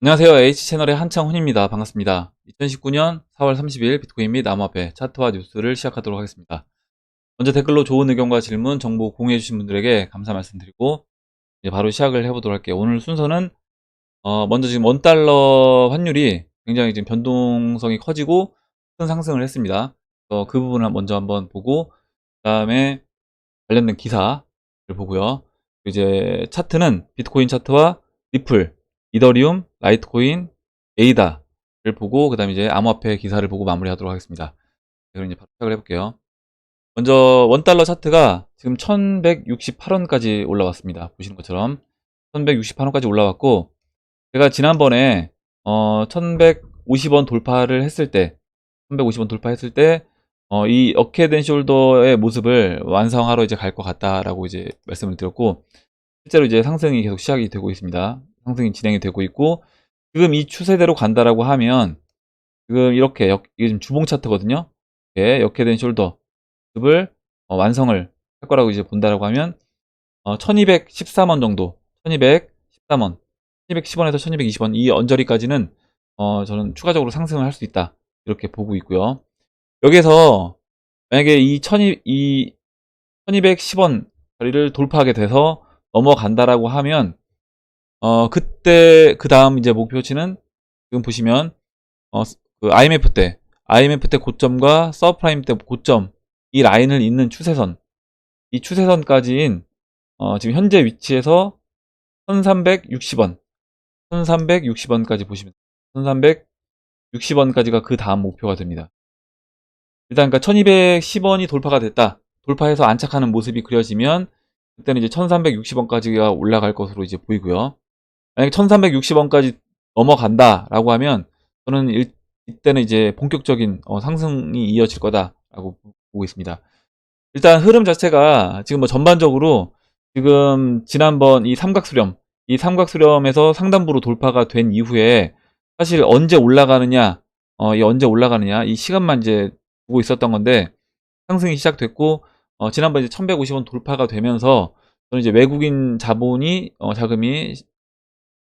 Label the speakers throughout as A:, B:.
A: 안녕하세요. H채널의 한창훈입니다. 반갑습니다. 2019년 4월 30일 비트코인 및 암호화폐 차트와 뉴스를 시작하도록 하겠습니다. 먼저 댓글로 좋은 의견과 질문, 정보 공유해주신 분들에게 감사 말씀드리고 이제 바로 시작을 해보도록 할게요. 오늘 순서는 먼저 지금 원달러 환율이 굉장히 지금 변동성이 커지고 큰 상승을 했습니다. 그 부분을 먼저 한번 보고 그 다음에 관련된 기사를 보고요. 이제 차트는 비트코인 차트와 리플, 이더리움, 라이트코인, 에이다를 보고 그 다음에 이제 암호화폐 기사를 보고 마무리하도록 하겠습니다. 그럼 이제 바로 시작을 해볼게요. 먼저 원달러 차트가 지금 1168원까지 올라왔습니다. 보시는 것처럼 1168원까지 올라왔고 제가 지난번에 1150원 돌파를 했을 때 1150원 돌파했을 때 이 어케덴 숄더의 모습을 완성하러 이제 갈 것 같다라고 이제 말씀을 드렸고 실제로 이제 상승이 계속 시작이 되고 있습니다. 상승이 진행이 되고 있고 지금 이 추세대로 간다라고 하면 지금 이렇게 이게 지금 주봉 차트거든요. 이렇게 어케덴 숄더 모습을 완성을 할 거라고 이제 본다라고 하면 1213원 정도 1213원 1210원에서 1220원 이 언저리까지는 저는 추가적으로 상승을 할 수 있다 이렇게 보고 있고요. 여기서 만약에 이 1210원 자리를 돌파하게 돼서 넘어간다라고 하면 그때 그 다음 이제 목표치는 지금 보시면 그 IMF 때 고점과 서브프라임 때 고점 이 라인을 잇는 추세선 이 추세선까지인 지금 현재 위치에서 1360원 1360원까지 보시면 1360원까지가 그 다음 목표가 됩니다. 일단 그러니까 1210원이 돌파가 됐다. 돌파해서 안착하는 모습이 그려지면 그때는 이제 1360원까지가 올라갈 것으로 이제 보이고요. 만약에 1360원까지 넘어간다라고 하면 저는 이때는 이제 본격적인 상승이 이어질 거다라고 보고 있습니다. 일단 흐름 자체가 지금 뭐 전반적으로 지금 지난번 이 삼각수렴에서 상단부로 돌파가 된 이후에 사실 언제 올라가느냐 이 언제 올라가느냐 이 시간만 이제 보고 있었던 건데 상승이 시작됐고 지난번 이제 1150원 돌파가 되면서 저는 이제 외국인 자금이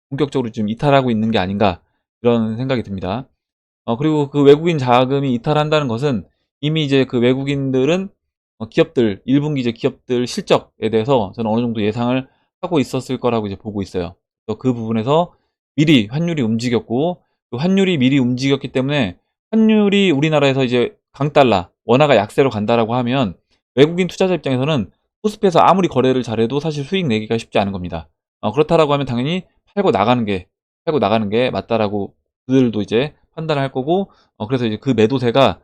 A: 본격적으로 좀 이탈하고 있는 게 아닌가 이런 생각이 듭니다. 그리고 그 외국인 자금이 이탈한다는 것은 이미 이제 그 외국인들은 기업들 1분기 이제 기업들 실적에 대해서 저는 어느 정도 예상을 하고 있었을 거라고 이제 보고 있어요. 그래서 그 부분에서 미리 환율이 움직였고 그 환율이 미리 움직였기 때문에 환율이 우리나라에서 이제 강달러 원화가 약세로 간다라고 하면 외국인 투자자 입장에서는 코스피에서 아무리 거래를 잘해도 사실 수익 내기가 쉽지 않은 겁니다. 그렇다라고 하면 당연히 팔고 나가는 게 맞다라고 그들도 이제 판단을 할 거고 그래서 이제 그 매도세가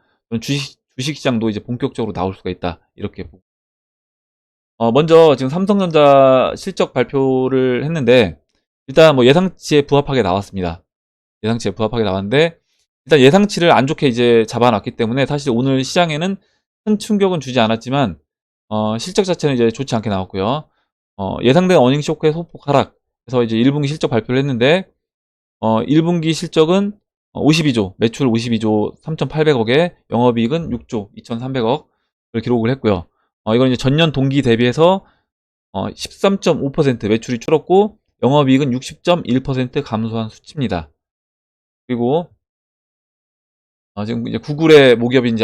A: 주식시장도 이제 본격적으로 나올 수가 있다 이렇게 보고 먼저 지금 삼성전자 실적 발표를 했는데 일단 뭐 예상치에 부합하게 나왔습니다. 예상치에 부합하게 나왔는데 일단 예상치를 안 좋게 이제 잡아놨기 때문에 사실 오늘 시장에는 큰 충격은 주지 않았지만 실적 자체는 이제 좋지 않게 나왔고요. 예상된 어닝 쇼크의 소폭 하락 그래서 이제 1분기 실적 발표를 했는데 1분기 실적은 52조, 매출 52조 3,800억에 영업이익은 6조 2,300억을 기록을 했고요. 이건 이제 전년 동기 대비해서 13.5% 매출이 줄었고 영업이익은 60.1% 감소한 수치입니다. 그리고 지금 이제 구글의 모기업인 이제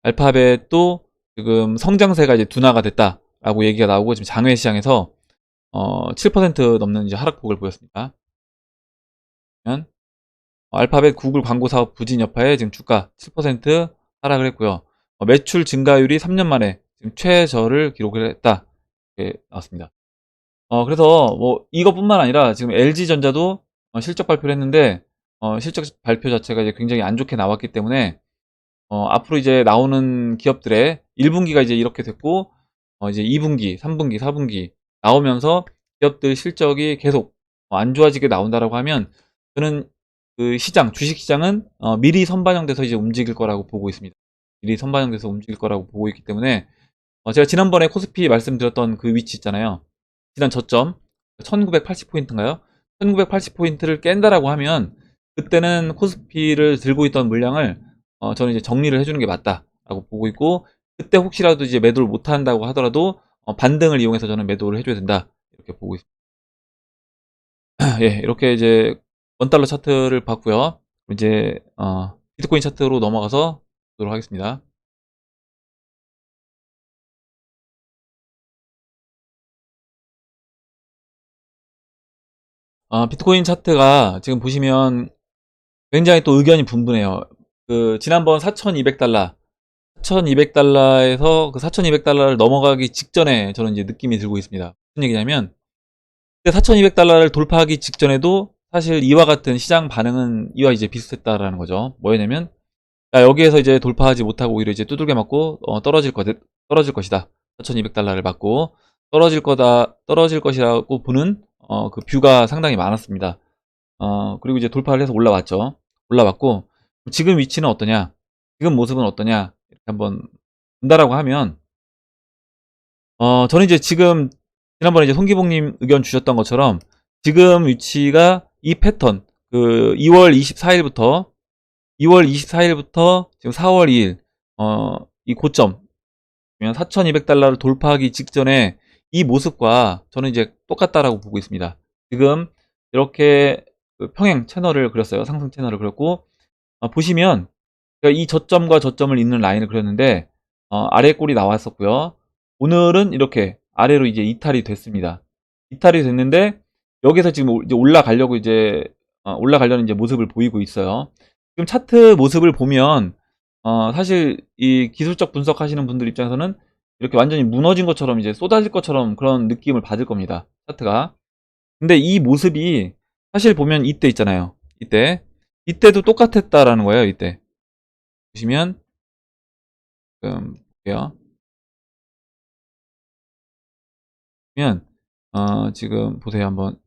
A: 알파벳도 지금 성장세가 이제 둔화가 됐다라고 얘기가 나오고 지금 장외 시장에서 7% 넘는 이제 하락폭을 보였습니다. 알파벳 구글 광고 사업 부진 여파에 지금 주가 7% 하락을 했고요. 매출 증가율이 3년 만에 지금 최저를 기록을 했다. 이렇게 나왔습니다. 그래서 뭐 이것뿐만 아니라 지금 LG전자도 실적 발표를 했는데 실적 발표 자체가 이제 굉장히 안 좋게 나왔기 때문에 앞으로 이제 나오는 기업들의 1분기가 이제 이렇게 됐고 이제 2분기, 3분기, 4분기 나오면서 기업들 실적이 계속 안 좋아지게 나온다라고 하면 저는 그 주식 시장은 미리 선반영돼서 이제 움직일 거라고 보고 있습니다. 미리 선반영돼서 움직일 거라고 보고 있기 때문에 제가 지난번에 코스피 말씀드렸던 그 위치 있잖아요. 지난 저점 1980포인트인가요? 1980포인트를 깬다라고 하면 그때는 코스피를 들고 있던 물량을 저는 이제 정리를 해주는 게 맞다라고 보고 있고 그때 혹시라도 이제 매도를 못한다고 하더라도 반등을 이용해서 저는 매도를 해줘야 된다 이렇게 보고 있습니다. 예, 이렇게 이제 원달러 차트를 봤고요. 이제 비트코인 차트로 넘어가서 보도록 하겠습니다. 비트코인 차트가 지금 보시면 굉장히 또 의견이 분분해요. 그 지난번 4,200달러, 4,200달러에서 그 4,200달러를 넘어가기 직전에 저는 이제 느낌이 들고 있습니다. 무슨 얘기냐면 4,200달러를 돌파하기 직전에도 사실 이와 같은 시장 반응은 이와 이제 비슷했다라는 거죠. 뭐였냐면 여기에서 이제 돌파하지 못하고 오히려 이제 두들겨 맞고 떨어질 것이다. 4,200달러를 맞고 떨어질 것이라고 보는 그 뷰가 상당히 많았습니다. 그리고 이제 돌파를 해서 올라왔죠. 올라왔고 지금 위치는 어떠냐? 지금 모습은 어떠냐? 이렇게 한번 본다라고 하면 저는 이제 지금 지난번에 이제 송기봉님 의견 주셨던 것처럼 지금 위치가 이 패턴 그 2월 24일부터 지금 4월 2일 이 고점 4,200달러를 돌파하기 직전에 이 모습과 저는 이제 똑같다라고 보고 있습니다. 지금 이렇게 그 평행 채널을 그렸어요. 상승 채널을 그렸고 보시면 제가 이 저점과 저점을 잇는 라인을 그렸는데 아래 꼴이 나왔었고요. 오늘은 이렇게 아래로 이제 이탈이 됐습니다. 이탈이 됐는데 여기서 지금 이제 올라가려는 이제 모습을 보이고 있어요. 지금 차트 모습을 보면 사실 이 기술적 분석하시는 분들 입장에서는 이렇게 완전히 무너진 것처럼 이제 쏟아질 것처럼 그런 느낌을 받을 겁니다. 차트가. 근데 이 모습이 사실 보면 이때 있잖아요. 이때도 똑같았다라는 거예요. 이때 보시면 지금 볼게요. 보면 지금 보세요 한번.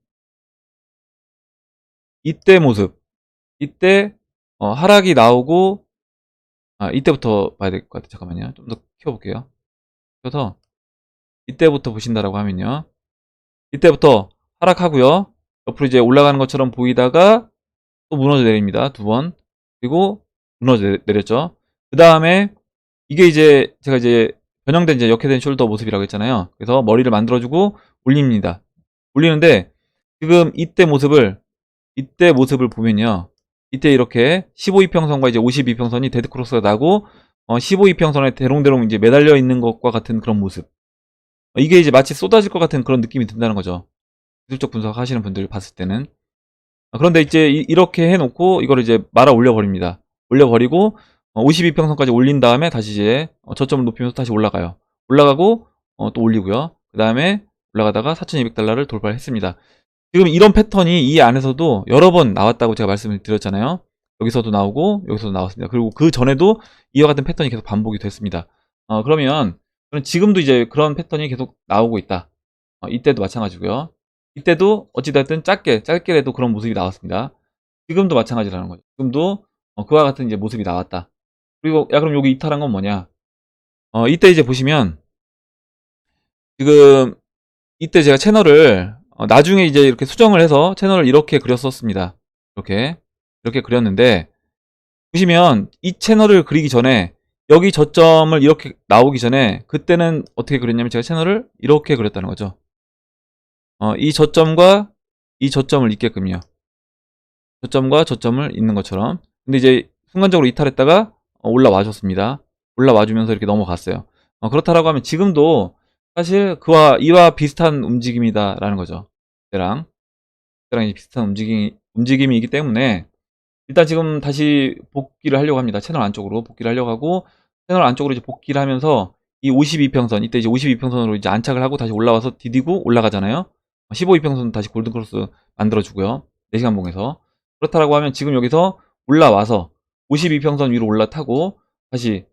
A: 이때 모습, 이때 하락이 나오고 이때부터 봐야 될 것 같아요. 잠깐만요. 좀 더 키워볼게요. 그래서 이때부터 보신다라고 하면요. 이때부터 하락하고요. 옆으로 이제 올라가는 것처럼 보이다가 또 무너져 내립니다. 두 번. 그리고 무너져 내렸죠. 그 다음에 이게 이제 제가 이제 변형된 이제 역회된 숄더 모습이라고 했잖아요. 그래서 머리를 만들어주고 올립니다. 올리는데 지금 이때 모습을 보면요. 이때 이렇게 15이평선과 이제 52평선이 데드크로스가 나고 15이평선에 대롱대롱 이제 매달려 있는 것과 같은 그런 모습. 이게 이제 마치 쏟아질 것 같은 그런 느낌이 든다는 거죠. 기술적 분석하시는 분들 봤을 때는. 그런데 이제 이렇게 해놓고 이걸 이제 말아 올려버립니다. 올려버리고 52평선까지 올린 다음에 다시 이제 저점을 높이면서 다시 올라가요. 올라가고 또 올리고요. 그 다음에 올라가다가 4,200달러를 돌파했습니다. 지금 이런 패턴이 이 안에서도 여러 번 나왔다고 제가 말씀을 드렸잖아요. 여기서도 나오고 여기서도 나왔습니다. 그리고 그 전에도 이와 같은 패턴이 계속 반복이 됐습니다. 그러면 지금도 이제 그런 패턴이 계속 나오고 있다. 이때도 마찬가지고요. 이때도 어찌됐든 짧게라도 그런 모습이 나왔습니다. 지금도 마찬가지라는 거죠. 지금도 그와 같은 이제 모습이 나왔다. 그리고 그럼 여기 이탈한 건 뭐냐? 이때 이제 보시면 지금 이때 제가 채널을 나중에 이제 이렇게 수정을 해서 채널을 이렇게 그렸었습니다. 이렇게 그렸는데 보시면 이 채널을 그리기 전에 여기 저점을 이렇게 나오기 전에 그때는 어떻게 그렸냐면 제가 채널을 이렇게 그렸다는 거죠. 이 저점과 이 저점을 잇게끔요. 저점과 저점을 잇는 것처럼. 근데 이제 순간적으로 이탈했다가 올라와 줬습니다. 올라와 주면서 이렇게 넘어갔어요. 그렇다라고 하면 지금도 사실 이와 비슷한 움직임이다라는 거죠. 그때랑 비슷한 움직임이기 때문에 일단 지금 다시 복귀를 하려고 합니다. 채널 안쪽으로 복귀를 하려고 하고 채널 안쪽으로 이제 복귀를 하면서 이 52평선 이때 이제 52평선으로 이제 안착을 하고 다시 올라와서 디디고 올라가잖아요. 15이평선 다시 골든크로스 만들어주고요. 4시간 봉에서 그렇다라고 하면 지금 여기서 올라와서 52평선 위로 올라타고 다시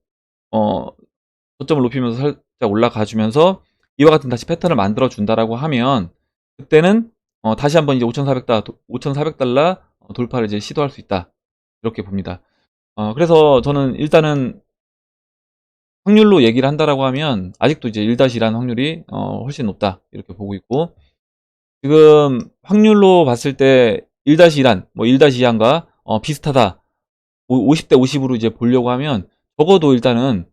A: 저점을 높이면서 살짝 올라가 주면서 이와 같은 다시 패턴을 만들어 준다라고 하면 그때는 다시 한번 이제 5,400달러 돌파를 이제 시도할 수 있다. 이렇게 봅니다. 그래서 저는 일단은 확률로 얘기를 한다라고 하면 아직도 이제 1-1라는 확률이 훨씬 높다. 이렇게 보고 있고 지금 확률로 봤을 때 1-1한 뭐 1-2한과 비슷하다. 50대 50으로 이제 보려고 하면 적어도 일단은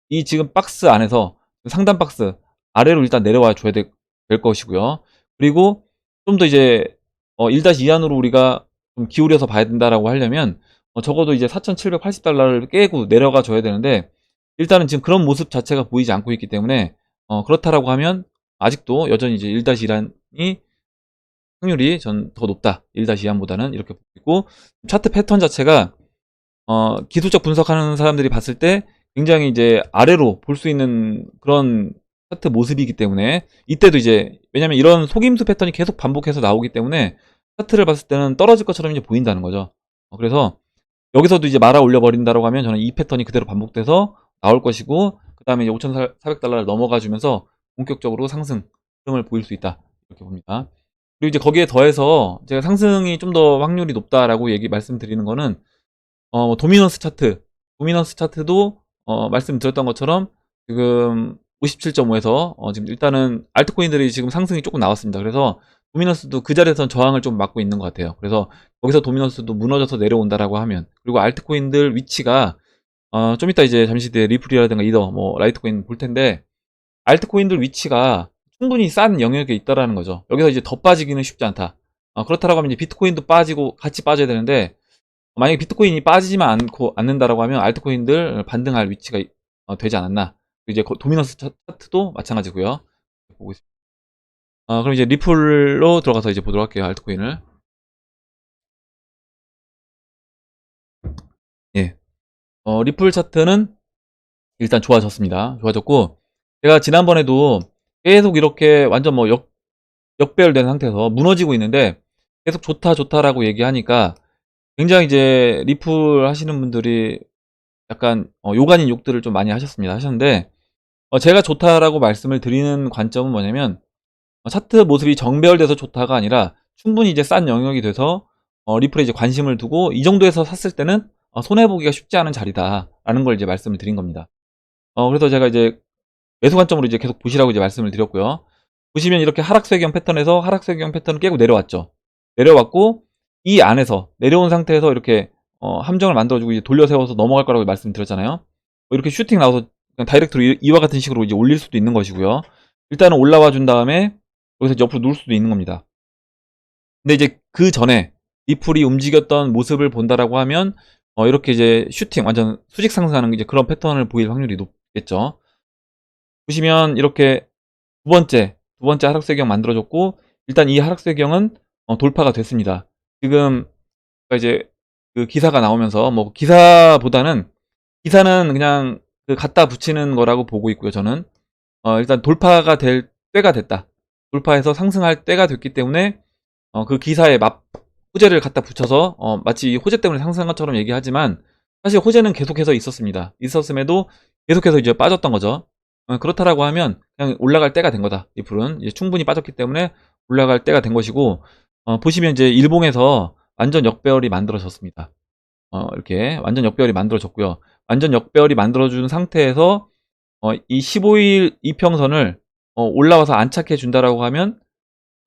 A: 이 지금 박스 안에서 상단 박스 아래로 일단 내려와 줘야 될 것이고요. 그리고 좀 더 이제 1-2안으로 우리가 좀 기울여서 봐야 된다라고 하려면 적어도 이제 4,780달러를 깨고 내려가 줘야 되는데, 일단은 지금 그런 모습 자체가 보이지 않고 있기 때문에 그렇다라고 하면 아직도 여전히 이제 1-2안이 확률이 전 더 높다. 1-2안보다는 이렇게 보이고, 차트 패턴 자체가 기술적 분석하는 사람들이 봤을 때 굉장히 이제 아래로 볼 수 있는 그런 차트 모습이기 때문에, 이때도 이제 왜냐면 이런 속임수 패턴이 계속 반복해서 나오기 때문에 차트를 봤을 때는 떨어질 것처럼 이제 보인다는 거죠. 그래서 여기서도 이제 말아 올려 버린다라고 하면 저는 이 패턴이 그대로 반복돼서 나올 것이고, 그 다음에 이제 5,400달러를 넘어가 주면서 본격적으로 상승 흐름을 보일 수 있다, 이렇게 봅니다. 그리고 이제 거기에 더해서 제가 상승이 좀 더 확률이 높다라고 말씀드리는 거는 도미넌스 차트. 도미넌스 차트도 말씀드렸던 것처럼 지금 57.5에서 지금 일단은 알트코인들이 지금 상승이 조금 나왔습니다. 그래서 도미넌스도 그 자리에서 저항을 좀 막고 있는 것 같아요. 그래서 거기서 도미넌스도 무너져서 내려온다라고 하면, 그리고 알트코인들 위치가 좀 이따 이제 잠시 뒤에 리플이라든가 이더 뭐 라이트코인 볼 텐데, 알트코인들 위치가 충분히 싼 영역에 있다라는 거죠. 여기서 이제 더 빠지기는 쉽지 않다. 그렇다라고 하면 이제 비트코인도 빠지고 같이 빠져야 되는데, 만약에 비트코인이 빠지지만 않는다라고 하면 알트코인들 반등할 위치가 되지 않았나. 이제 도미넌스 차트도 마찬가지고요. 보고 있습니다. 그럼 이제 리플로 들어가서 이제 보도록 할게요. 알트코인을. 예. 리플 차트는 일단 좋아졌습니다. 좋아졌고, 제가 지난번에도 계속 이렇게 완전 뭐 역배열된 상태에서 무너지고 있는데 계속 좋다 좋다라고 얘기하니까 굉장히 이제 리플 하시는 분들이 약간 욕 아닌 욕들을 좀 많이 하셨는데, 제가 좋다라고 말씀을 드리는 관점은 뭐냐면, 차트 모습이 정배열돼서 좋다가 아니라 충분히 이제 싼 영역이 돼서 리플에 이제 관심을 두고 이 정도에서 샀을 때는 손해보기가 쉽지 않은 자리다라는 걸 이제 말씀을 드린 겁니다. 그래서 제가 이제 매수 관점으로 이제 계속 보시라고 이제 말씀을 드렸고요. 보시면 이렇게 하락세경 패턴에서 하락세경 패턴을 깨고 내려왔죠. 내려왔고, 이 안에서 내려온 상태에서 이렇게 함정을 만들어주고 이제 돌려 세워서 넘어갈 거라고 말씀드렸잖아요. 이렇게 슈팅 나와서 그냥 다이렉트로 이와 같은 식으로 이제 올릴 수도 있는 것이고요. 일단은 올라와 준 다음에 여기서 옆으로 누를 수도 있는 겁니다. 근데 이제 그 전에 리플이 움직였던 모습을 본다라고 하면 이렇게 이제 슈팅 완전 수직 상승하는 이제 그런 패턴을 보일 확률이 높겠죠. 보시면 이렇게 두 번째 하락세경 만들어졌고, 일단 이 하락세경은 돌파가 됐습니다. 지금 이제 그 기사가 나오면서 뭐 기사는 그냥 그 갖다 붙이는 거라고 보고 있고요. 저는 일단 돌파가 될 때가 됐다. 돌파해서 상승할 때가 됐기 때문에 그 기사에 호재를 갖다 붙여서 마치 호재 때문에 상승한 것처럼 얘기하지만, 사실 호재는 계속해서 있었습니다. 있었음에도 계속해서 이제 빠졌던 거죠. 그렇다라고 하면 그냥 올라갈 때가 된 거다. 리플은 이제 충분히 빠졌기 때문에 올라갈 때가 된 것이고, 보시면 이제 일봉에서 완전 역배열이 만들어졌습니다. 이렇게 완전 역배열이 만들어졌고요. 완전 역배열이 만들어준 상태에서 이 15일 이평선을 올라와서 안착해 준다라고 하면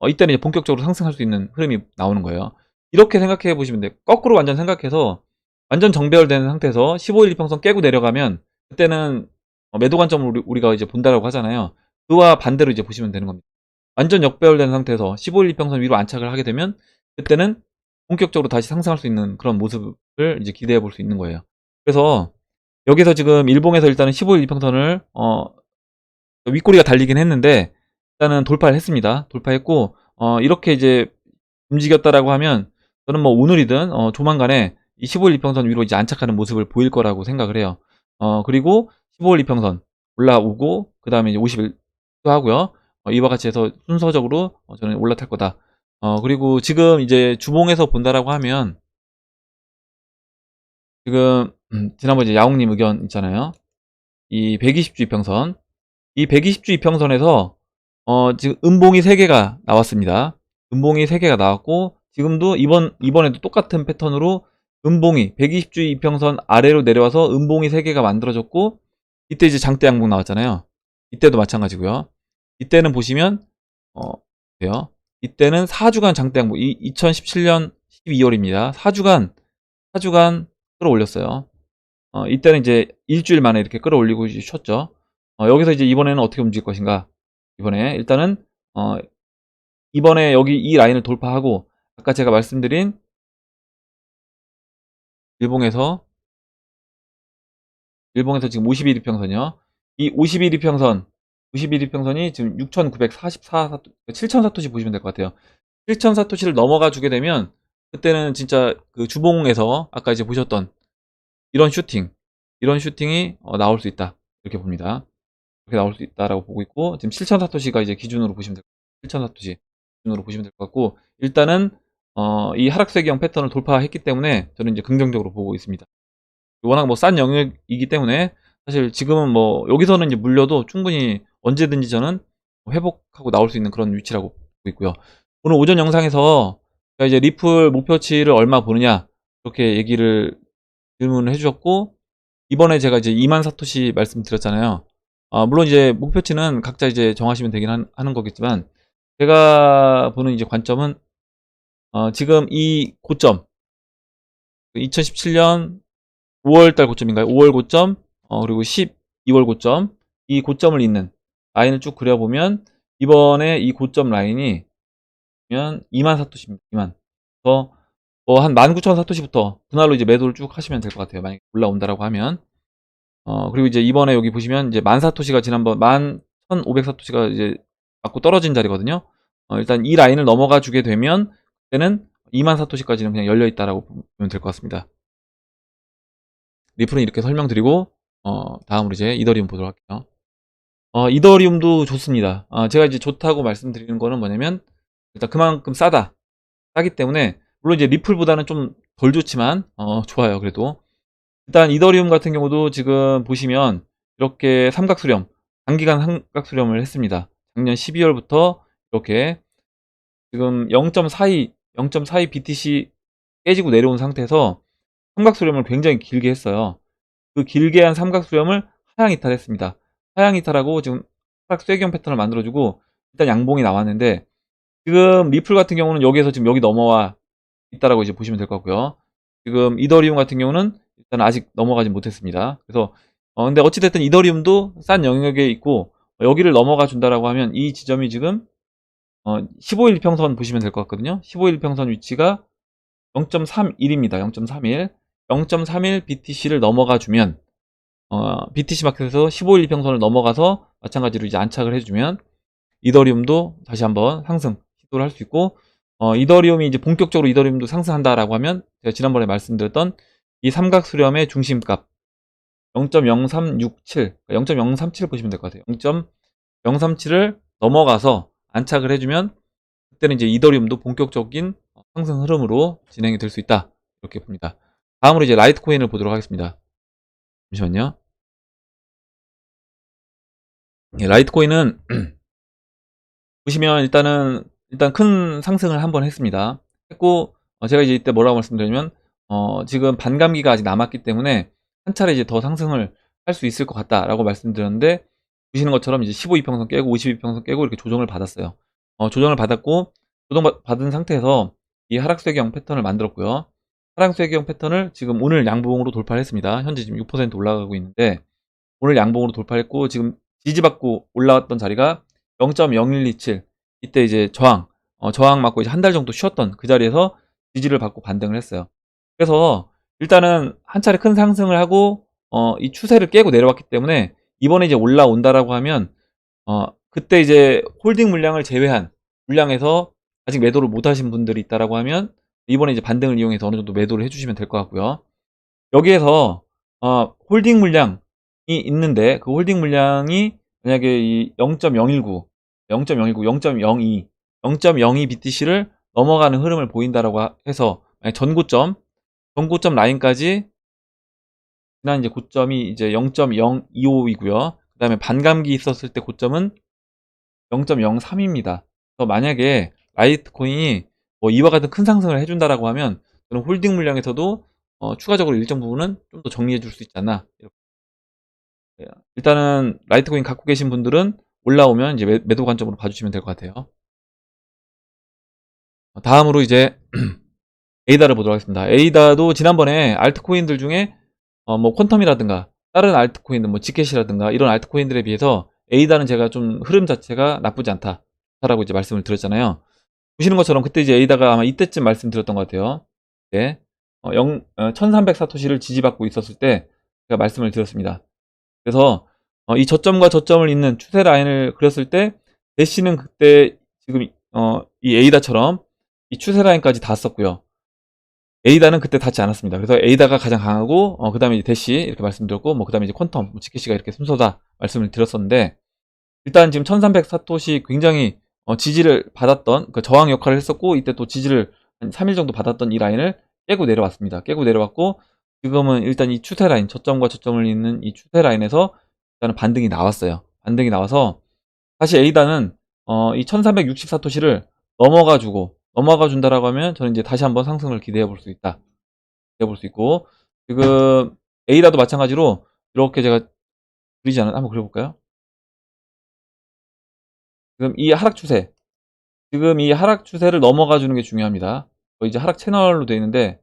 A: 이때는 이제 본격적으로 상승할 수 있는 흐름이 나오는 거예요. 이렇게 생각해 보시면 돼요. 거꾸로 완전 생각해서 완전 정배열된 상태에서 15일 이평선 깨고 내려가면 그때는 매도 관점을 우리가 이제 본다라고 하잖아요. 그와 반대로 이제 보시면 되는 겁니다. 완전 역배열된 상태에서 15일 이평선 위로 안착을 하게 되면 그때는 본격적으로 다시 상승할 수 있는 그런 모습을 이제 기대해 볼 수 있는 거예요. 그래서 여기서 지금 일봉에서 일단은 15일 이평선을 윗꼬리가 달리긴 했는데 일단은 돌파를 했습니다. 돌파했고 이렇게 이제 움직였다라고 하면 저는 뭐 오늘이든 조만간에 이 15일 이평선 위로 이제 안착하는 모습을 보일 거라고 생각을 해요. 그리고 15일 이평선 올라오고 그 다음에 이제 50일 도 하고요. 이와 같이 해서 순서적으로 저는 올라탈 거다. 그리고 지금 이제 주봉에서 본다라고 하면 지금 지난번 이제 야옹님 의견 있잖아요. 이 120주 이평선, 이 120주 이평선에서 지금 음봉이 3개가 나왔습니다. 음봉이 3개가 나왔고, 지금도 이번에도 똑같은 패턴으로 음봉이 120주 이평선 아래로 내려와서 음봉이 3개가 만들어졌고, 이때 이제 장대 양봉 나왔잖아요. 이때도 마찬가지고요. 이때는 보시면 돼요. 이때는 4주간 장대 양봉, 2017년 12월입니다. 4주간 끌어올렸어요. 이때는 이제 일주일 만에 이렇게 끌어올리고 쉬었죠. 여기서 이제 이번에는 어떻게 움직일 것인가. 이번에 일단은 이번에 여기 이 라인을 돌파하고 아까 제가 말씀드린 일봉에서 지금 51이평선이요. 이 51이평선이 지금 6,944, 7,000사토시 보시면 될 것 같아요. 7,000사토시를 넘어가 주게 되면 그때는 진짜 그 주봉에서 아까 이제 보셨던 이런 슈팅이 나올 수 있다. 이렇게 봅니다. 이렇게 나올 수 있다라고 보고 있고, 지금 7,000사토시가 이제 기준으로 보시면 될 것 같고, 7,000사토시 기준으로 보시면 될 것 같고, 일단은 이 하락세기형 패턴을 돌파했기 때문에 저는 이제 긍정적으로 보고 있습니다. 워낙 뭐 싼 영역이기 때문에 사실 지금은 뭐 여기서는 이제 물려도 충분히 언제든지 저는 회복하고 나올 수 있는 그런 위치라고 보고 있고요. 오늘 오전 영상에서 제가 이제 리플 목표치를 얼마 보느냐 이렇게 질문을 해주셨고, 이번에 제가 이제 2만 사토시 말씀드렸잖아요. 물론 이제 목표치는 각자 이제 정하시면 되긴 하는 거겠지만, 제가 보는 이제 관점은 지금 이 고점 2017년 5월달 고점인가요? 5월 고점, 그리고 12월 고점, 이 고점을 잇는 라인을 쭉 그려보면 이번에 이 고점 라인이 2만 사토시입니다. 2만. 그래서 한 19,000 사토시부터 분할로 이제 매도를 쭉 하시면 될 것 같아요. 만약에 올라온다라고 하면. 그리고 이제 이번에 여기 보시면 이제 10,000사토시가 지난번 11,500사토시가 이제 맞고 떨어진 자리거든요. 일단 이 라인을 넘어가 주게 되면 그때는 2만 사토시까지는 그냥 열려 있다라고 보면 될 것 같습니다. 리플은 이렇게 설명드리고 다음으로 이제 이더리움 보도록 할게요. 이더리움도 좋습니다. 제가 이제 좋다고 말씀드리는 거는 뭐냐면 일단 그만큼 싸기 때문에 물론 이제 리플보다는 좀 덜 좋지만 좋아요. 그래도 일단 이더리움 같은 경우도 지금 보시면 이렇게 단기간 삼각수렴을 했습니다. 작년 12월부터 이렇게 지금 0.42 BTC 깨지고 내려온 상태에서 삼각수렴을 굉장히 길게 했어요. 그 길게 한 삼각수렴을 하향 이탈했습니다. 하향 이탈하고 지금 하락 쐐기형 패턴을 만들어주고 일단 양봉이 나왔는데, 지금 리플 같은 경우는 여기에서 지금 여기 넘어와 있다라고 이제 보시면 될 것 같고요. 지금 이더리움 같은 경우는 일단 아직 넘어가지 못했습니다. 그래서 근데 어찌됐든 이더리움도 싼 영역에 있고 여기를 넘어가 준다라고 하면 이 지점이 지금 15일 평선 보시면 될 것 같거든요. 15일 평선 위치가 0.31입니다. 0.31. 0.31 BTC를 넘어가 주면 BTC 마켓에서 15일 평선을 넘어가서 마찬가지로 이제 안착을 해주면 이더리움도 다시 한번 상승 시도를 할 수 있고, 이더리움이 이제 본격적으로 이더리움도 상승한다라고 하면 제가 지난번에 말씀드렸던 이 삼각수렴의 중심값 0.0367, 0.037 보시면 될 것 같아요. 0.037을 넘어가서 안착을 해주면 그때는 이제 이더리움도 본격적인 상승 흐름으로 진행이 될 수 있다, 이렇게 봅니다. 다음으로 이제 라이트코인을 보도록 하겠습니다. 잠시만요. 예, 라이트코인은 보시면 일단 큰 상승을 한번 했습니다. 했고 제가 이제 이때 뭐라고 말씀드리냐면 지금 반감기가 아직 남았기 때문에 한 차례 이제 더 상승을 할 수 있을 것 같다라고 말씀드렸는데, 보시는 것처럼 이제 15이평선 깨고 52평선 깨고 이렇게 조정을 받았어요. 조정을 받았고 받은 상태에서 이 하락세기형 패턴을 만들었고요. 하락세기형 패턴을 지금 오늘 양봉으로 돌파를 했습니다. 현재 지금 6% 올라가고 있는데 오늘 양봉으로 돌파했고 지금 지지받고 올라왔던 자리가 0.0127, 이때 이제 저항 맞고 이제 한 달 정도 쉬었던 그 자리에서 지지를 받고 반등을 했어요. 그래서 일단은 한 차례 큰 상승을 하고 이 추세를 깨고 내려왔기 때문에 이번에 이제 올라온다라고 하면 그때 이제 홀딩 물량을 제외한 물량에서 아직 매도를 못 하신 분들이 있다라고 하면 이번에 이제 반등을 이용해서 어느 정도 매도를 해주시면 될 것 같고요. 여기에서 홀딩 물량이 있는데 그 홀딩 물량이 만약에 이 0.019, 0.02 BTC를 넘어가는 흐름을 보인다라고 해서 전고점 라인까지 지난 이제 고점이 이제 0.025이고요. 그 다음에 반감기 있었을 때 고점은 0.03입니다. 그래서 만약에 라이트코인이 뭐 이와 같은 큰 상승을 해준다라고 하면 그런 홀딩 물량에서도 추가적으로 일정 부분은 좀 더 정리해 줄 수 있지 않나. 일단은 라이트코인 갖고 계신 분들은 올라오면 이제 매도 관점으로 봐주시면 될 것 같아요. 다음으로 이제 에이다를 보도록 하겠습니다. 에이다도 지난번에 알트코인들 중에 뭐 퀀텀이라든가 다른 알트코인들 뭐 지켓이라든가 이런 알트코인들에 비해서 에이다는 제가 좀 흐름 자체가 나쁘지 않다라고 이제 말씀을 드렸잖아요. 보시는 것처럼 그때 이제 에이다가 아마 이때쯤 말씀드렸던 것 같아요. 네. 1300 사토시를 지지받고 있었을 때 제가 말씀을 드렸습니다. 그래서 이 저점과 저점을 잇는 추세 라인을 그렸을 때 대시는 그때 지금 이 에이다처럼 이 추세 라인까지 닿았었고요. 에이다는 그때 닿지 않았습니다. 그래서 에이다가 가장 강하고 그 다음에 이제 대시 이렇게 말씀드렸고 뭐 그 다음에 이제 퀀텀, 뭐 지케시가 이렇게 순서다 말씀을 드렸었는데 일단 지금 1300 사토시 굉장히 지지를 받았던 그 저항 역할을 했었고 이때 또 지지를 한 3일 정도 받았던 이 라인을 깨고 내려왔습니다. 깨고 내려왔고 지금은 일단 이 추세 라인 저점과 저점을 잇는 이 추세 라인에서 일단은 반등이 나왔어요. 반등이 나와서 다시 에이다는 이 1360 사토시를 넘어가 준다라고 하면 저는 이제 다시 한번 상승을 기대해 볼 수 있다. 기대해 볼 수 있고 지금 에이다도 마찬가지로 이렇게 제가 그리지 않은 한번 그려볼까요? 지금 이 하락 추세 지금 이 하락 추세를 넘어가 주는 게 중요합니다. 이제 하락 채널로 되어 있는데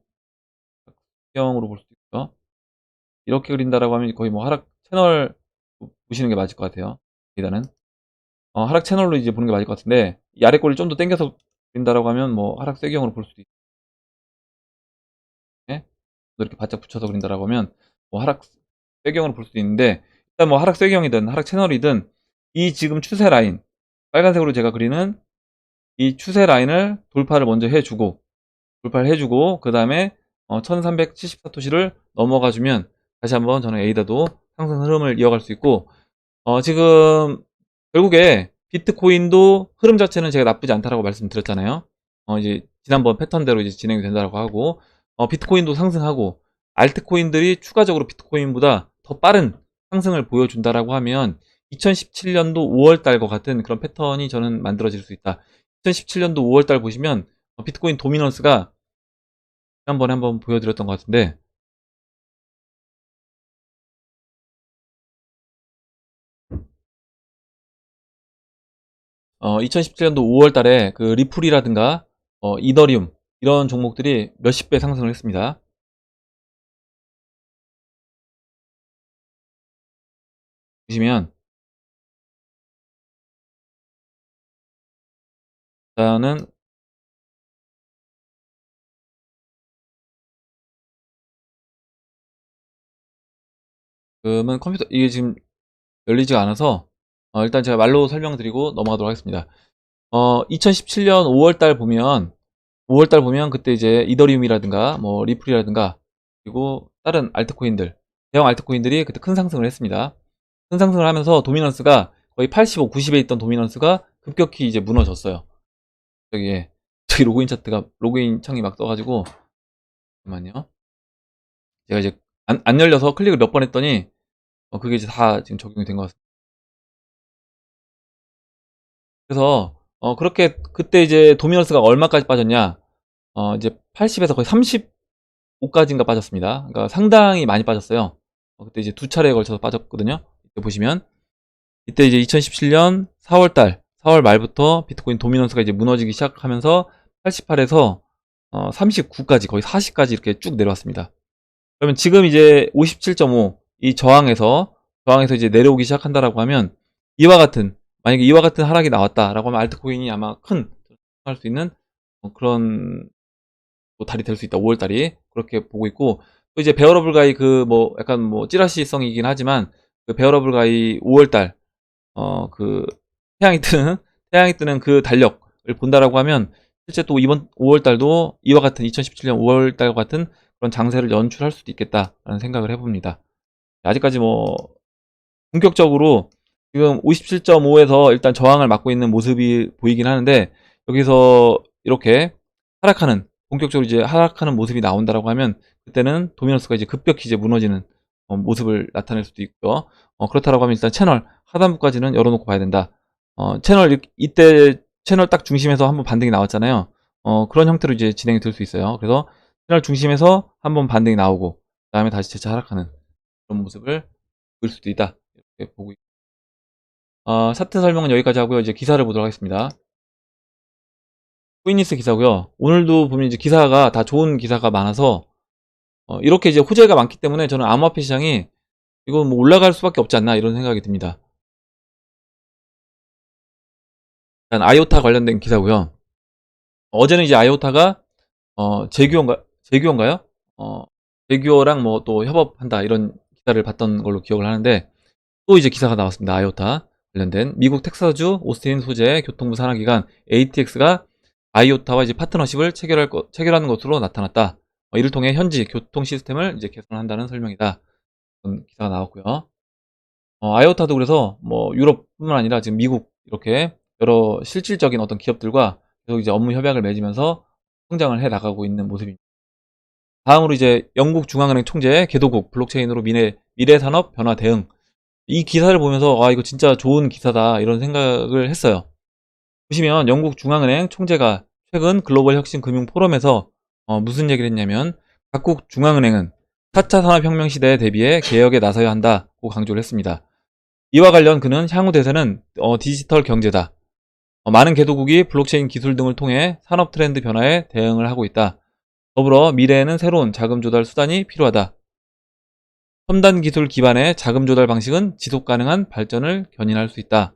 A: 형으로 볼 수도 있고요. 이렇게 그린다라고 하면 거의 뭐 하락 채널 보시는 게 맞을 것 같아요. 일단은 하락 채널로 이제 보는 게 맞을 것 같은데 이 아래 꼬리를 좀 더 당겨서 그린다라고 하면 뭐 하락 쇠경으로 볼 수도 있네. 이렇게 바짝 붙여서 그린다라고 하면 뭐 하락 쇠경으로 볼 수도 있는데 일단 뭐 하락 쇠경이든 하락 채널이든 이 지금 추세 라인 빨간색으로 제가 그리는 이 추세 라인을 돌파를 먼저 해주고 그 다음에 1370 사토시를 넘어가주면 다시 한번 저는 에이다도 상승 흐름을 이어갈 수 있고 지금 결국에 비트코인도 흐름 자체는 제가 나쁘지 않다라고 말씀드렸잖아요. 이제 지난번 패턴대로 이제 진행이 된다고 하고 비트코인도 상승하고 알트코인들이 추가적으로 비트코인보다 더 빠른 상승을 보여준다라고 하면 2017년도 5월달과 같은 그런 패턴이 저는 만들어질 수 있다. 2017년도 5월달 보시면 비트코인 도미넌스가 지난번에 한번 보여드렸던 것 같은데 2017년도 5월 달에 그 리플이라든가 이더리움 이런 종목들이 몇십 배 상승을 했습니다. 보시면 일단은 지금은 컴퓨터 이게 지금 열리지가 않아서 일단 제가 말로 설명드리고 넘어가도록 하겠습니다. 2017년 5월 달 보면 그때 이제 이더리움이라든가 뭐 리플이라든가 그리고 다른 알트코인들 대형 알트코인들이 그때 큰 상승을 했습니다. 큰 상승을 하면서 도미넌스가 거의 85, 90에 있던 도미넌스가 급격히 이제 무너졌어요. 저기 로그인 창이 막 떠가지고 잠깐만요. 제가 이제 안 열려서 클릭을 몇 번 했더니 그게 이제 다 지금 적용이 된 것 같습니다. 그래서 그렇게 그때 이제 도미넌스가 얼마까지 빠졌냐? 이제 80에서 거의 35까지인가 빠졌습니다. 그러니까 상당히 많이 빠졌어요. 그때 이제 두 차례에 걸쳐서 빠졌거든요. 이때 보시면 이때 이제 2017년 4월 말부터 비트코인 도미넌스가 이제 무너지기 시작하면서 88에서 39까지 거의 40까지 이렇게 쭉 내려왔습니다. 그러면 지금 이제 57.5 이 저항에서 이제 내려오기 시작한다라고 하면 만약에 이와 같은 하락이 나왔다라고 하면 알트코인이 아마 큰 할 수 있는 그런 뭐 달이 될 수 있다. 5월 달이 그렇게 보고 있고 또 이제 베어러블 가이 그 뭐 약간 뭐 찌라시성이긴 하지만 그 베어러블 가이 5월 달그 태양이 뜨는 그 달력을 본다라고 하면 실제 또 이번 5월 달도 이와 같은 2017년 5월 달과 같은 그런 장세를 연출할 수도 있겠다라는 생각을 해봅니다. 아직까지 뭐 본격적으로 지금 57.5에서 일단 저항을 막고 있는 모습이 보이긴 하는데 여기서 이렇게 본격적으로 이제 하락하는 모습이 나온다라고 하면 그때는 도미넌스가 이제 급격히 이제 무너지는 모습을 나타낼 수도 있고요. 그렇다라고 하면 일단 채널 하단부까지는 열어놓고 봐야 된다. 이때 채널 딱 중심에서 한번 반등이 나왔잖아요. 그런 형태로 이제 진행이 될 수 있어요. 그래서 채널 중심에서 한번 반등이 나오고 그다음에 다시 재차 하락하는 그런 모습을 보일 수도 있다. 이렇게 보고 차트 설명은 여기까지 하고요. 이제 기사를 보도록 하겠습니다. 코인니스 기사고요. 오늘도 보면 이제 기사가 다 좋은 기사가 많아서 이렇게 이제 호재가 많기 때문에 저는 암호화폐 시장이 이거 뭐 올라갈 수밖에 없지 않나 이런 생각이 듭니다. 일단 아이오타 관련된 기사고요. 어제는 이제 아이오타가 제규어인가요? 어, 제규어랑 뭐 또 협업한다 이런 기사를 봤던 걸로 기억을 하는데, 또 이제 기사가 나왔습니다. 아이오타 관련된 미국 텍사스주 오스틴 소재 교통부 산하기관 ATX가 아이오타와 이제 파트너십을 체결하는 것으로 나타났다. 이를 통해 현지 교통 시스템을 이제 개선한다는 설명이다. 그런 기사가 나왔고요. 아이오타도 그래서 뭐 유럽뿐만 아니라 지금 미국 이렇게 여러 실질적인 어떤 기업들과 계속 이제 업무 협약을 맺으면서 성장을 해 나가고 있는 모습입니다. 다음으로 이제 영국 중앙은행 총재 개도국 블록체인으로 미래 산업 변화 대응. 이 기사를 보면서 이거 진짜 좋은 기사다 이런 생각을 했어요. 보시면 영국 중앙은행 총재가 최근 글로벌 혁신 금융 포럼에서 무슨 얘기를 했냐면, 각국 중앙은행은 4차 산업혁명 시대에 대비해 개혁에 나서야 한다고 강조를 했습니다. 이와 관련 그는 향후 대세는 디지털 경제다. 많은 개도국이 블록체인 기술 등을 통해 산업 트렌드 변화에 대응을 하고 있다. 더불어 미래에는 새로운 자금 조달 수단이 필요하다. 첨단 기술 기반의 자금 조달 방식은 지속 가능한 발전을 견인할 수 있다.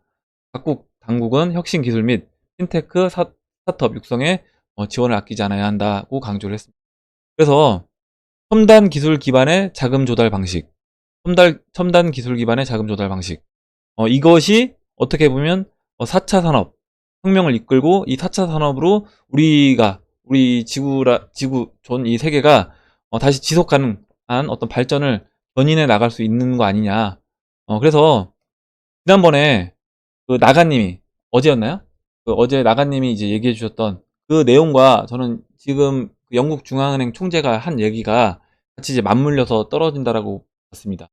A: 각국 당국은 혁신 기술 및 핀테크 스타트업 육성에 지원을 아끼지 않아야 한다고 강조를 했습니다. 그래서 첨단 기술 기반의 자금 조달 방식, 첨단 기술 기반의 자금 조달 방식, 이것이 어떻게 보면 4차 산업 혁명을 이끌고, 이 4차 산업으로 우리 지구촌 이 세계가 다시 지속 가능한 어떤 발전을 견인해 나갈 수 있는 거 아니냐. 그래서 지난번에 그 나가님이, 어제였나요? 그 어제 나가님이 이제 얘기해 주셨던 그 내용과 저는 지금 그 영국 중앙은행 총재가 한 얘기가 같이 이제 맞물려서 떨어진다라고 봤습니다.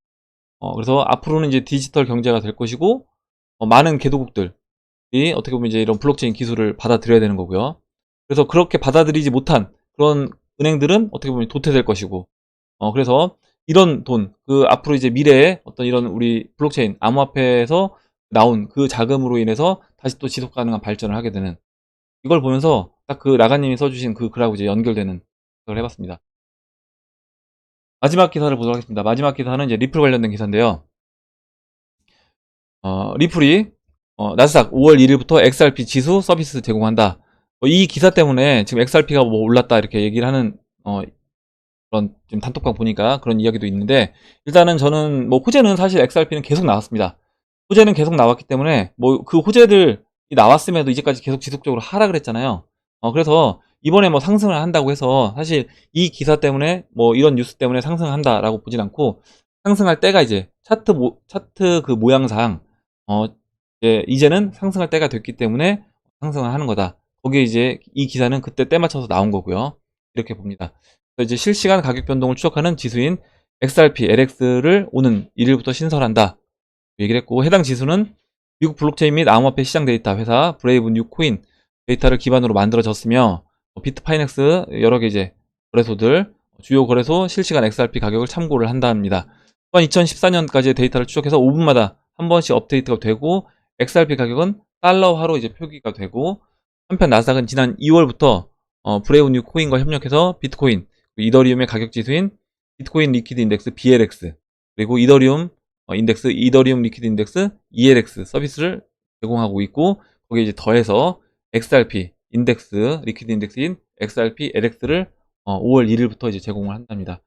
A: 그래서 앞으로는 이제 디지털 경제가 될 것이고, 많은 개도국들이 어떻게 보면 이제 이런 블록체인 기술을 받아들여야 되는 거고요. 그래서 그렇게 받아들이지 못한 그런 은행들은 어떻게 보면 도태될 것이고, 그래서 이런 돈, 그 앞으로 이제 미래에 어떤 이런 우리 블록체인 암호화폐에서 나온 그 자금으로 인해서 다시 또 지속 가능한 발전을 하게 되는, 이걸 보면서 딱 그 라가님이 써주신 그 글하고 이제 연결되는 생각을 해봤습니다. 마지막 기사를 보도록 하겠습니다. 마지막 기사는 이제 리플 관련된 기사인데요. 리플이 나스닥 5월 1일부터 XRP 지수 서비스 제공한다. 이 기사 때문에 지금 XRP가 뭐 올랐다 이렇게 얘기를 하는 그런 지금 단톡방 보니까 그런 이야기도 있는데, 일단은 저는 뭐 호재는 사실 XRP는 계속 나왔습니다. 호재는 계속 나왔기 때문에 뭐 그 호재들이 나왔음에도 이제까지 계속 지속적으로 하락을 했잖아요. 그래서 이번에 뭐 상승을 한다고 해서 사실 이 기사 때문에 뭐 이런 뉴스 때문에 상승한다라고 보진 않고, 상승할 때가 이제 차트 그 모양상 이제는 상승할 때가 됐기 때문에 상승을 하는 거다. 거기에 이제 이 기사는 그때 때 맞춰서 나온 거고요. 이렇게 봅니다. 이제 실시간 가격 변동을 추적하는 지수인 XRP, LX를 오는 1일부터 신설한다. 얘기를 했고, 해당 지수는 미국 블록체인 및 암호화폐 시장 데이터 회사 브레이브 뉴 코인 데이터를 기반으로 만들어졌으며, 비트파이넥스 여러 개 이제 거래소들, 주요 거래소 실시간 XRP 가격을 참고를 한답니다. 또한 2014년까지의 데이터를 추적해서 5분마다 한 번씩 업데이트가 되고, XRP 가격은 달러화로 이제 표기가 되고, 한편 나스닥은 지난 2월부터 브레이브 뉴 코인과 협력해서 비트코인, 이더리움의 가격 지수인 비트코인 리퀴드 인덱스 BLX, 그리고 이더리움 인덱스 이더리움 리퀴드 인덱스 ELX 서비스를 제공하고 있고, 거기에 이제 더해서 XRP 인덱스 리퀴드 인덱스인 XRP LX를 5월 1일부터 이제 제공을 한답니다.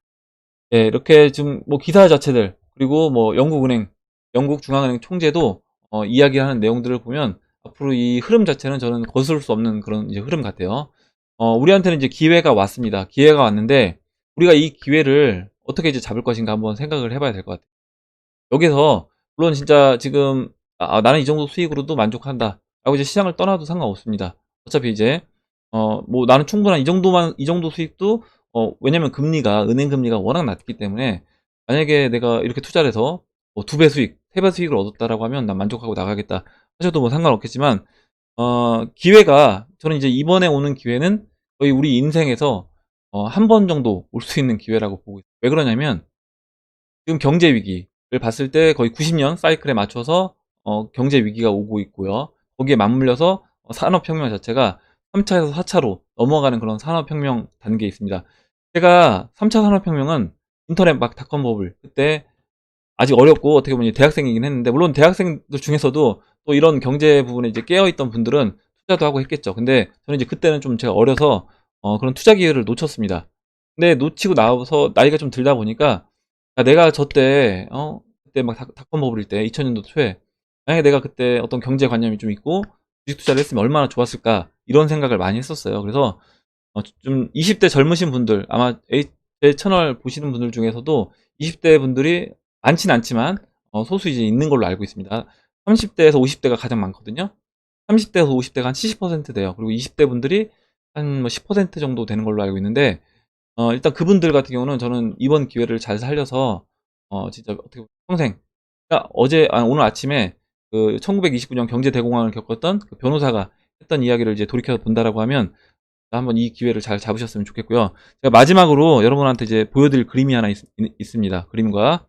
A: 예, 이렇게 지금 뭐 기사 자체들, 그리고 뭐 영국 중앙은행 총재도 이야기하는 내용들을 보면 앞으로 이 흐름 자체는 저는 거스를 수 없는 그런 이제 흐름 같아요. 우리한테는 이제 기회가 왔습니다. 기회가 왔는데 우리가 이 기회를 어떻게 이제 잡을 것인가 한번 생각을 해봐야 될 것 같아요. 여기서 물론 진짜 지금 나는 이 정도 수익으로도 만족한다 라고 이제 시장을 떠나도 상관없습니다. 어차피 이제 뭐 나는 충분한 이 정도 수익도 왜냐면 은행 금리가 워낙 낮기 때문에, 만약에 내가 이렇게 투자를 해서 뭐 2배 수익, 3배 수익을 얻었다라고 하면 난 만족하고 나가겠다 하셔도 뭐 상관없겠지만, 기회가, 저는 이제 이번에 오는 기회는 거의 우리 인생에서 한 번 정도 올 수 있는 기회라고 보고 있어요. 왜 그러냐면 지금 경제 위기를 봤을 때 거의 90년 사이클에 맞춰서 경제 위기가 오고 있고요. 거기에 맞물려서 산업혁명 자체가 3차에서 4차로 넘어가는 그런 산업혁명 단계에 있습니다. 제가 3차 산업혁명은 인터넷 막 닷컴 버블, 그때 아직 어렵고 어떻게 보면 대학생이긴 했는데, 물론 대학생들 중에서도 또 이런 경제 부분에 이제 깨어있던 분들은 투자도 하고 했겠죠. 근데 저는 이제 그때는 좀 제가 어려서 그런 투자 기회를 놓쳤습니다. 근데 놓치고 나서 나이가 좀 들다 보니까 내가 저때 그때 막 닷컴 버블일 때 2000년도 초에 만약에 내가 그때 어떤 경제관념이 좀 있고 주식 투자를 했으면 얼마나 좋았을까 이런 생각을 많이 했었어요. 그래서 좀 20대 젊으신 분들 아마 제 채널 보시는 분들 중에서도 20대 분들이 많진 않지만 소수 이제 있는 걸로 알고 있습니다. 30대에서 50대가 가장 많거든요. 30대에서 50대가 한 70% 돼요. 그리고 20대 분들이 한 뭐 10% 정도 되는 걸로 알고 있는데 일단 그분들 같은 경우는 저는 이번 기회를 잘 살려서 진짜 어떻게 보면 평생 그러니까 오늘 아침에 그 1929년 경제대공황을 겪었던 그 변호사가 했던 이야기를 이제 돌이켜 본다라고 하면 한번 이 기회를 잘 잡으셨으면 좋겠고요. 제가 마지막으로 여러분한테 이제 보여드릴 그림이 하나 있습니다. 그림과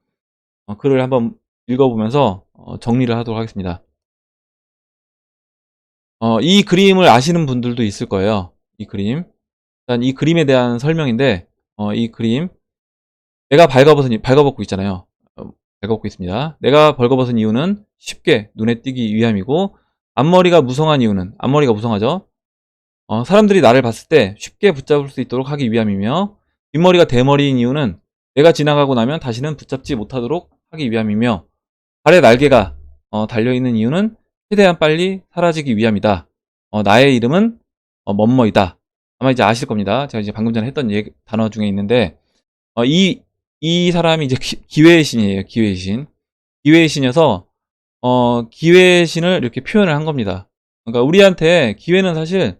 A: 글을 한번 읽어보면서 정리를 하도록 하겠습니다. 이 그림을 아시는 분들도 있을 거예요. 이 그림. 일단 이 그림에 대한 설명인데, 이 그림. 내가 발가벗고 있잖아요. 발가벗고 있습니다. 내가 벌거벗은 이유는 쉽게 눈에 띄기 위함이고, 앞머리가 무성한 이유는, 앞머리가 무성하죠? 사람들이 나를 봤을 때 쉽게 붙잡을 수 있도록 하기 위함이며, 뒷머리가 대머리인 이유는 내가 지나가고 나면 다시는 붙잡지 못하도록 하기 위함이며, 발에 날개가 달려있는 이유는 최대한 빨리 사라지기 위함이다. 나의 이름은 멋머이다. 아마 이제 아실 겁니다. 제가 이제 방금 전에 했던 단어 중에 있는데 이 사람이 이제 기회의 신이에요. 기회의 신. 기회의 신이어서 기회의 신을 이렇게 표현을 한 겁니다. 그러니까 우리한테 기회는 사실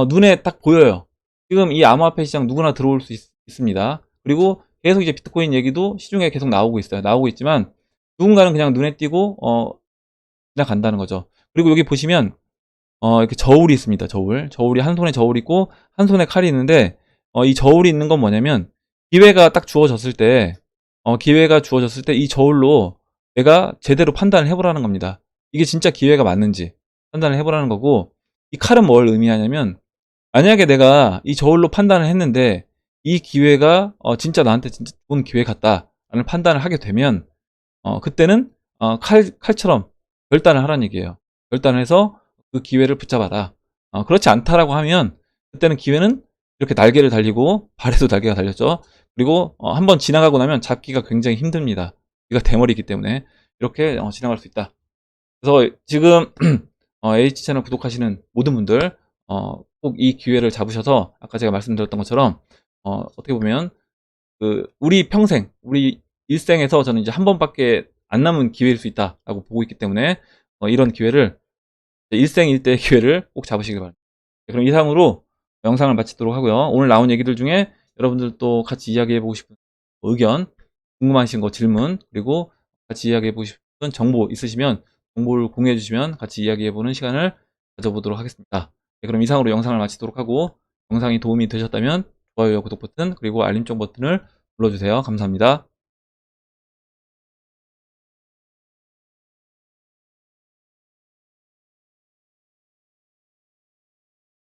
A: 눈에 딱 보여요. 지금 이 암호화폐 시장 누구나 들어올 수 있습니다. 그리고 계속 이제 비트코인 얘기도 시중에 계속 나오고 있어요. 나오고 있지만 누군가는 그냥 눈에 띄고 지나간다는 거죠. 그리고 여기 보시면 이렇게 저울이 있습니다. 저울이 한 손에 저울이 있고 한 손에 칼이 있는데 이 저울이 있는 건 뭐냐면 기회가 딱 주어졌을 때 이 저울로 내가 제대로 판단을 해보라는 겁니다. 이게 진짜 기회가 맞는지 판단을 해보라는 거고 이 칼은 뭘 의미하냐면 만약에 내가 이 저울로 판단을 했는데 이 기회가 진짜 나한테 진짜 좋은 기회 같다라는 판단을 하게 되면 그때는 칼처럼 결단을 하라는 얘기예요. 결단을 해서 그 기회를 붙잡아라. 그렇지 않다라고 하면 그때는 기회는 이렇게 날개를 달리고 발에도 날개가 달렸죠. 그리고 한번 지나가고 나면 잡기가 굉장히 힘듭니다. 이가 대머리이기 때문에 이렇게 지나갈 수 있다. 그래서 지금 H채널 구독하시는 모든 분들 꼭 이 기회를 잡으셔서 아까 제가 말씀드렸던 것처럼 어떻게 보면 우리 평생 우리 일생에서 저는 이제 한 번밖에 안 남은 기회일 수 있다라고 보고 있기 때문에 이런 기회를 일생일대의 기회를 꼭 잡으시기 바랍니다. 그럼 이상으로 영상을 마치도록 하고요. 오늘 나온 얘기들 중에 여러분들도 같이 이야기해보고 싶은 의견, 궁금하신 거 질문, 그리고 같이 이야기해보고 싶은 정보 있으시면 정보를 공유해 주시면 같이 이야기해보는 시간을 가져보도록 하겠습니다. 그럼 이상으로 영상을 마치도록 하고 영상이 도움이 되셨다면 좋아요와 구독 버튼 그리고 알림종 버튼을 눌러주세요. 감사합니다.